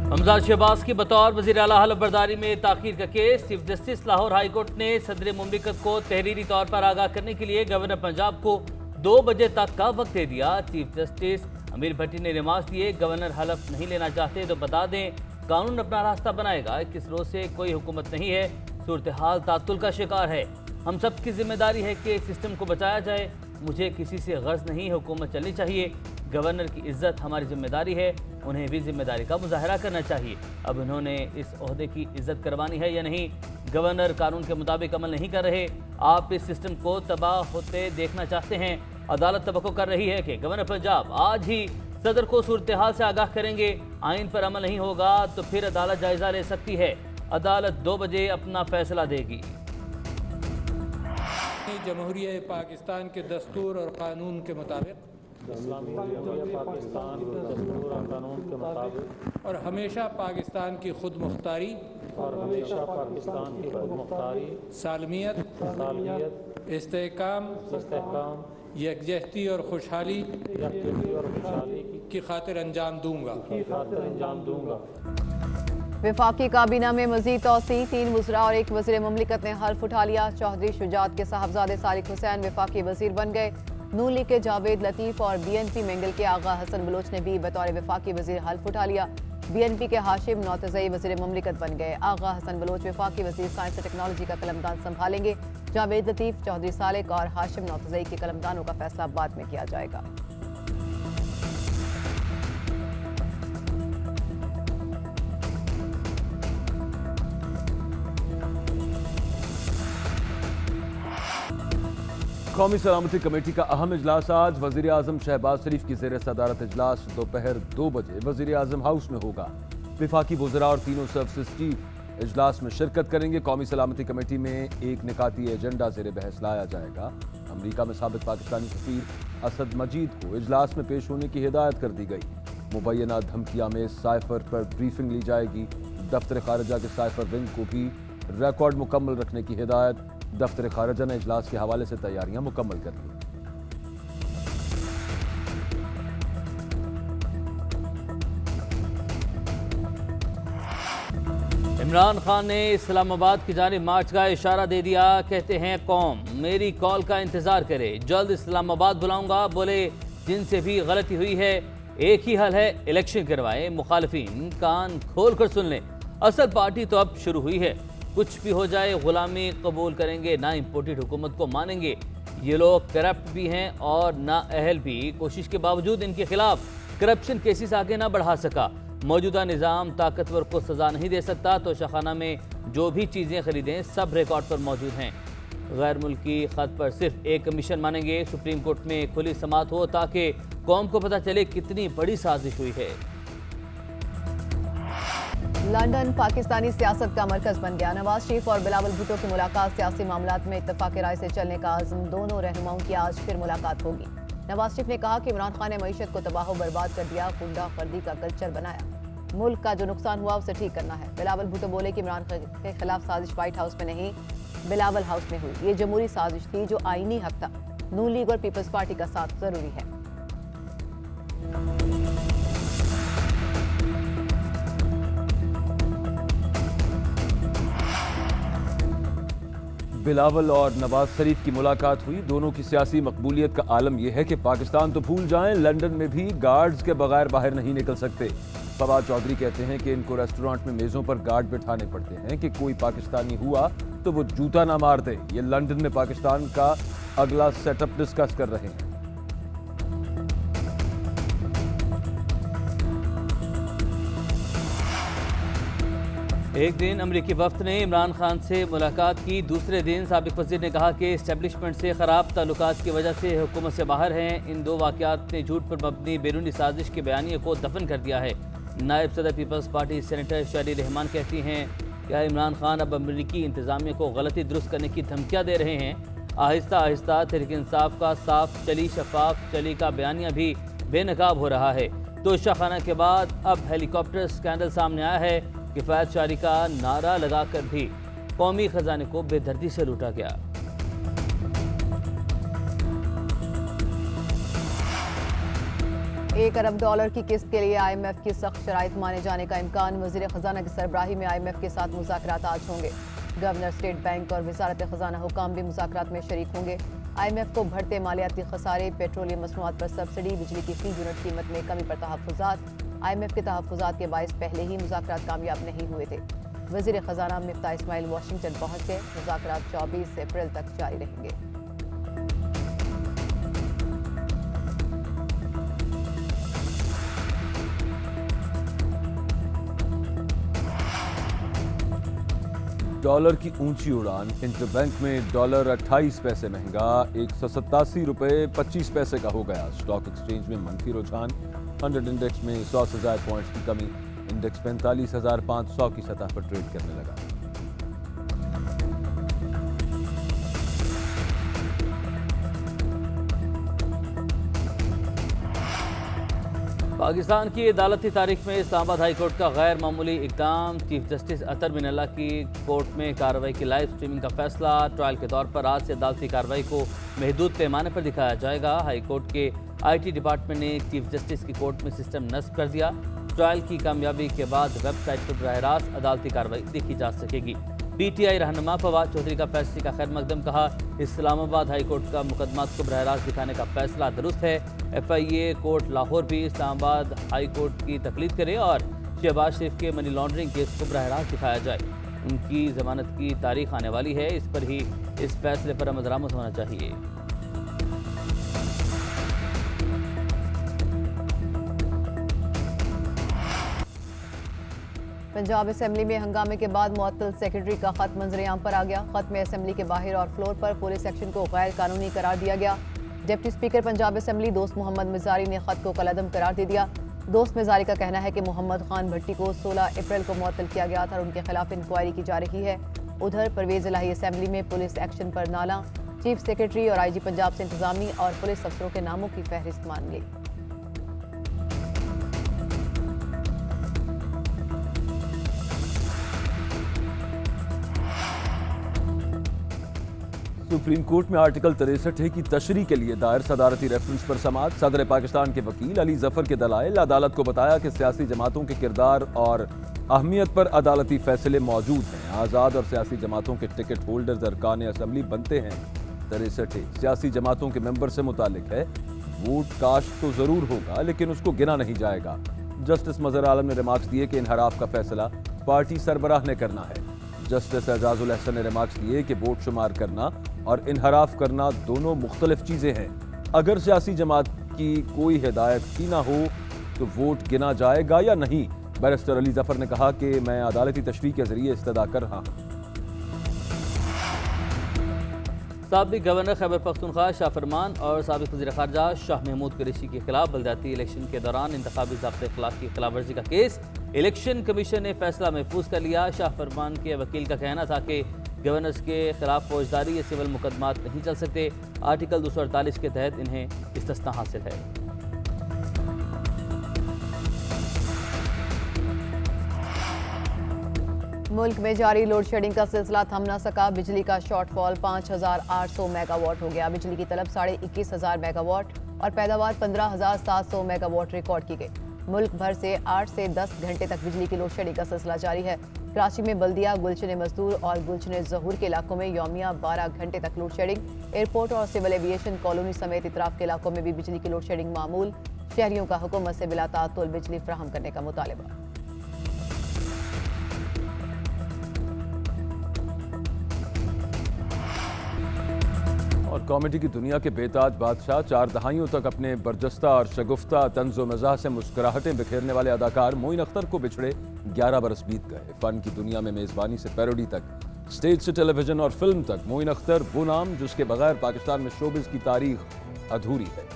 हमजाद शहबाज की बतौर वज़ीर आला हलफ बर्दारी में ताख़ीर का case. Chief justice Lahore high court ने सदर मुमलिकत को तहरीरी तौर पर आगाह करने के लिए गवर्नर पंजाब को 2 बजे तक का वक्त दे दिया। चीफ जस्टिस अमीर भट्टी ने रिमार्क्स दिए, गवर्नर हलफ नहीं लेना चाहते तो बता दें, कानून अपना रास्ता बनाएगा। किस रोज से कोई हुकूमत नहीं है, सूरत हाल तातुल का शिकार है। हम सब की जिम्मेदारी है कि सिस्टम को बचाया जाए। मुझे किसी से गर्ज नहीं, हुकूमत चलनी चाहिए। गवर्नर की इज्जत हमारी जिम्मेदारी है, उन्हें भी जिम्मेदारी का मुजाहरा करना चाहिए। अब इन्होंने इस ओहदे की इज्जत करवानी है या नहीं? गवर्नर कानून के मुताबिक अमल नहीं कर रहे। आप इस सिस्टम को तबाह होते देखना चाहते हैं। अदालत तवक्को कर रही है कि गवर्नर पंजाब आज ही सदर को सूरत हाल से आगाह करेंगे। आइन पर अमल नहीं होगा तो फिर अदालत जायजा ले सकती है। अदालत 2 बजे अपना फैसला देगी। जमहूरिया पाकिस्तान के दस्तूर और कानून के मुताबिक इस्लामी जमहूरिया पाकिस्तान के दस्तूर और कानून के मुताबिक और हमेशा पाकिस्तान की खुद मुख्तारी सालमियत, इस्तेहकाम, यकजहती और खुशहाली की खातिर अंजाम दूंगा। वफाकी काबीना में मजीद तौसी, 3 वज़रा और 1 वज़ीर मुमलिकत ने हल्फ उठा लिया। चौधरी शुजात के साहबजादे सालिक हुसैन वफाकी वज़ीर बन गए। नून लीग के जावेद लतीफ़ और BNP मेंगल के आगा हसन बलोच ने भी बतौर वफाकी वज़ीर हल्फ उठा लिया। BNP के हाशिम नौतज़ई वज़ीर मुमलिकत बन गए। आगा हसन बलोच वफाकी वज़ीर साइंस और टेक्नोलॉजी का कलमदान संभालेंगे। जावेद लतीफ़, चौधरी सालिक और हाशिम नौतज़ई के कलमदानों का फैसला बाद में किया जाएगा। कौमी सलामती कमेटी का अहम इजलास आज। वज़ीर आज़म शहबाज शरीफ की ज़ेर सदारत इजलास दोपहर 2 बजे वज़ीर आज़म हाउस में होगा। वफाकी वज़रा और तीनों सर्विसेज चीफ इजलास में शिरकत करेंगे। कौमी सलामती कमेटी में एक निकाती एजेंडा ज़ेर बहस लाया जाएगा। अमरीका में साबित पाकिस्तानी सफ़ीर असद मजीद को इजलास में पेश होने की हिदायत कर दी गई। मुबैना धमकियाँ में साइफर पर ब्रीफिंग ली जाएगी। दफ्तर खारजा के साइफर विंग को भी रिकॉर्ड मुकम्मल रखने की हिदायत। दफ्तर खारजा ने इजलास के हवाले से तैयारियां मुकम्मल कर ली। इमरान खान ने इस्लामाबाद की जानिब मार्च का इशारा दे दिया। कहते हैं कौम मेरी कॉल का इंतजार करे, जल्द इस्लामाबाद बुलाऊंगा। बोले जिनसे भी गलती हुई है एक ही हल है, इलेक्शन करवाएं। मुखालिफिन कान खोल कर सुन लें, असल पार्टी तो अब शुरू हुई है। कुछ भी हो जाए गुलामी कबूल करेंगे, ना इम्पोर्टेड हुकूमत को मानेंगे। ये लोग करप्ट भी हैं और ना अहल भी। कोशिश के बावजूद इनके खिलाफ करप्शन केसेस आगे ना बढ़ा सका। मौजूदा निज़ाम ताकतवर को सजा नहीं दे सकता तो शाखाना में जो भी चीज़ें खरीदें सब रिकॉर्ड पर मौजूद हैं। गैर मुल्की खत पर सिर्फ एक कमीशन मानेंगे। सुप्रीम कोर्ट में खुली समाअत हो ताकि कौम को पता चले कितनी बड़ी साजिश हुई है। लंदन पाकिस्तानी सियासत का मरकज बन गया। नवाज शरीफ और बिलावल भुट्टो की मुलाकात, सियासी मामलात में इत्तफाक राय से चलने का आज़म। दोनों रहनुमाओं की आज फिर मुलाकात होगी। नवाज शरीफ ने कहा कि इमरान खान ने मईशत को तबाह बर्बाद कर दिया, गुंडा गर्दी का कल्चर बनाया। मुल्क का जो नुकसान हुआ उसे ठीक करना है। बिलावल भुट्टो बोले कि इमरान के खिलाफ साजिश व्हाइट हाउस में नहीं, बिलावल हाउस में हुई। ये जमहूरी साजिश थी जो आईनी हक था। नून लीग और पीपल्स पार्टी का साथ जरूरी है। बिलावल और नवाज शरीफ की मुलाकात हुई। दोनों की सियासी मकबूलियत का आलम यह है कि पाकिस्तान तो भूल जाएं, लंदन में भी गार्ड्स के बगैर बाहर नहीं निकल सकते। फवाद चौधरी कहते हैं कि इनको रेस्टोरेंट में मेज़ों पर गार्ड बिठाने पड़ते हैं कि कोई पाकिस्तानी हुआ तो वो जूता ना मार दे। ये लंदन में पाकिस्तान का अगला सेटअप डिस्कस कर रहे हैं। एक दिन अमरीकी वफ्द ने इमरान खान से मुलाकात की। दूसरे दिन साबिक वज़ीर ने कहा कि इस्टेब्लिशमेंट से ख़राब ताल्लुकात की वजह से हुकूमत से बाहर हैं। इन 2 वाक़यात ने झूठ पर मबनी बैरूनी साजिश के बयानिए को दफन कर दिया है। नायब सदर पीपल्स पार्टी सेनेटर शारी रहमान कहती हैं क्या इमरान खान अब अमरीकी इंतज़ामिया को गलती दुरुस्त करने की धमकियाँ दे रहे हैं। आहिस्ता आहिस्ता तहरीक इंसाफ का साफ चली शफाफ चली का बयानिया भी बेनकाब हो रहा है। तो शाखाना के बाद अब हेलीकॉप्टर स्कैंडल सामने आया है। किफ़ायत शारी का नारा लगाकर भी कौमी खजाने को बेदर्दी से लूटा गया। 1 अरब डॉलर की किस्त के लिए IMF की सख्त शराइत माने जाने का इम्कान। वजीर खजाना की सरबराही में IMF के साथ मुज़ाकरात आज होंगे। गवर्नर स्टेट बैंक और वजारत खजाना हुकाम भी मुज़ाकरात में शरीक होंगे। IMF को बढ़ते मालियाती खसारे, पेट्रोलियम मसनूआत पर सब्सिडी, बिजली की फी यूनिट कीमत में कमी पर तहफ़्फ़ुज़ात। IMF के तहफ़्फ़ुज़ात के बायस पहले ही मुज़ाकरात कामयाब नहीं हुए थे। वज़ीर खजाना मिफ्ता इस्माइल वाशिंगटन पहुँच गए। मुज़ाकरात 24 अप्रैल तक जारी रहेंगे। डॉलर की ऊंची उड़ान। इंटरबैंक में डॉलर 28 पैसे महंगा, 187 रुपये 25 पैसे का हो गया। स्टॉक एक्सचेंज में मनफी रुझान। 100 इंडेक्स में 100,000 पॉइंट्स की कमी। इंडेक्स 45,500 की सतह पर ट्रेड करने लगा। पाकिस्तान की अदालती तारीख में इस्लामाबाद हाई कोर्ट का गैर मामूली इकदाम। चीफ जस्टिस अतर बिन की कोर्ट में कार्रवाई की लाइव स्ट्रीमिंग का फैसला। ट्रायल के तौर पर आज से अदालती कार्रवाई को महदूद पैमाने पर दिखाया जाएगा। हाई कोर्ट के IT डिपार्टमेंट ने चीफ जस्टिस की कोर्ट में सिस्टम नस्ब कर दिया। ट्रायल की कामयाबी के बाद वेबसाइट पर बराह रास्त अदालती कार्रवाई देखी जा सकेगी। PTI रहनुमा फवाद चौधरी का फैसले का खैर मकदम। कहा, इस्लामाबाद हाई कोर्ट का मुकदमात को बराह रास्त दिखाने का फैसला दुरुस्त है। FIA कोर्ट लाहौर भी इस्लामाबाद हाई कोर्ट की तकलीद करे और शहबाज शरीफ के मनी लॉन्ड्रिंग केस को बराह रास्त दिखाया जाए। उनकी जमानत की तारीख आने वाली है, इस पर ही इस फैसले पर अमल दरामद होना चाहिए। पंजाब असेंबली में हंगामे के बाद मुअत्तल सेक्रेटरी का खत मंजरेआम पर आ गया। खत में असेंबली के बाहर और फ्लोर पर पुलिस एक्शन को गैर कानूनी करार दिया गया। डिप्टी स्पीकर पंजाब असेंबली दोस्त मोहम्मद मिजारी ने खत को कलअदम करार दे दिया। दोस्त मिजारी का कहना है कि मोहम्मद खान भट्टी को 16 अप्रैल को मुअत्तल किया गया था और उनके खिलाफ इंक्वायरी की जा रही है। उधर परवेज इलाही असेंबली में पुलिस एक्शन पर नाला। चीफ सेक्रेटरी और IG पंजाब से इंतजामी और पुलिस अफसरों के नामों की फहरिस्त मांग ली। सुप्रीम कोर्ट में आर्टिकल 63 की तशरीह के लिए दायर सदारती रेफरेंस पर समाअत। सदर पाकिस्तान के वकील अली जफर के दलाइल अदालत को बताया कि सियासी जमातों के किरदार और अहमियत पर अदालती फैसले मौजूद हैं। आज़ाद और सियासी जमातों के टिकट होल्डर्स अरकान असेंबली बनते हैं। 63 सियासी जमातों के मेंबर से मुतालिक है। वोट कास्ट तो जरूर होगा लेकिन उसको गिना नहीं जाएगा। जस्टिस मजहर आलम ने रिमार्क्स दिए कि इनहराफ का फैसला पार्टी सरबराह ने करना है। जस्टिस एजाजुल अहसन ने रिमार्क्स दिए कि वोट शुमार करना और इनहराफ करना दोनों मुख्तलिफ चीज़ें हैं। अगर सियासी जमात की कोई हिदायत ही ना हो तो वोट गिना जाएगा या नहीं। बैरिस्टर अली जफर ने कहा कि मैं अदालती तशरीह के जरिए इस्तदा कर रहा हूँ। साबिक गवर्नर खैबर पख्तूनख्वा शाह फरमान और साबिक वज़ीर ख़ारजा शाह महमूद कुरैशी के खिलाफ बलदियाती इलेक्शन के दौरान इंतखाबी ज़ाब्ते खिलाफ की खिलाफवर्जी का केस इलेक्शन कमीशन ने फैसला महफूज कर लिया। शाह फरमान के वकील का कहना था कि गवर्नर्स के खिलाफ फौजदारी या सिविल मुकदमात नहीं चल सकते। आर्टिकल 248 के तहत इन्हें इस्तिस्ना हासिल है। मुल्क में जारी लोड शेडिंग का सिलसिला थम न सका। बिजली का शॉर्टफॉल 5,800 मेगावाट हो गया। बिजली की तलब 21,500 मेगावाट और पैदावार 15,700 मेगावाट रिकॉर्ड की गई। मुल्क भर से 8 से 10 घंटे तक बिजली की लोड शेडिंग का सिलसिला जारी है। कराची में बल्दिया, गुलशन मजदूर और गुलशन जहूर के इलाकों में यौमिया 12 घंटे तक लोड शेडिंग। एयरपोर्ट और सिविल एविएशन कॉलोनी समेत इतराफ के इलाकों में भी बिजली की लोड शेडिंग मामूल। शहरियों का हुकूमत से बिला तातुल बिजली फराहम करने का मुतालबा। और कॉमेडी की दुनिया के बेताज बादशाह, 4 दहाइयों तक अपने बरजस्ता और शगुफ्ता तंज़ो मज़ाह से मुस्कुराहटें बिखेरने वाले अदाकार मोइन अख्तर को बिछड़े 11 बरस बीत गए। फन की दुनिया में मेज़बानी से पैरोडी तक, स्टेज से टेलीविजन और फिल्म तक, मोइन अख्तर वो नाम जिसके बगैर पाकिस्तान में शोबिज़ की तारीख अधूरी है।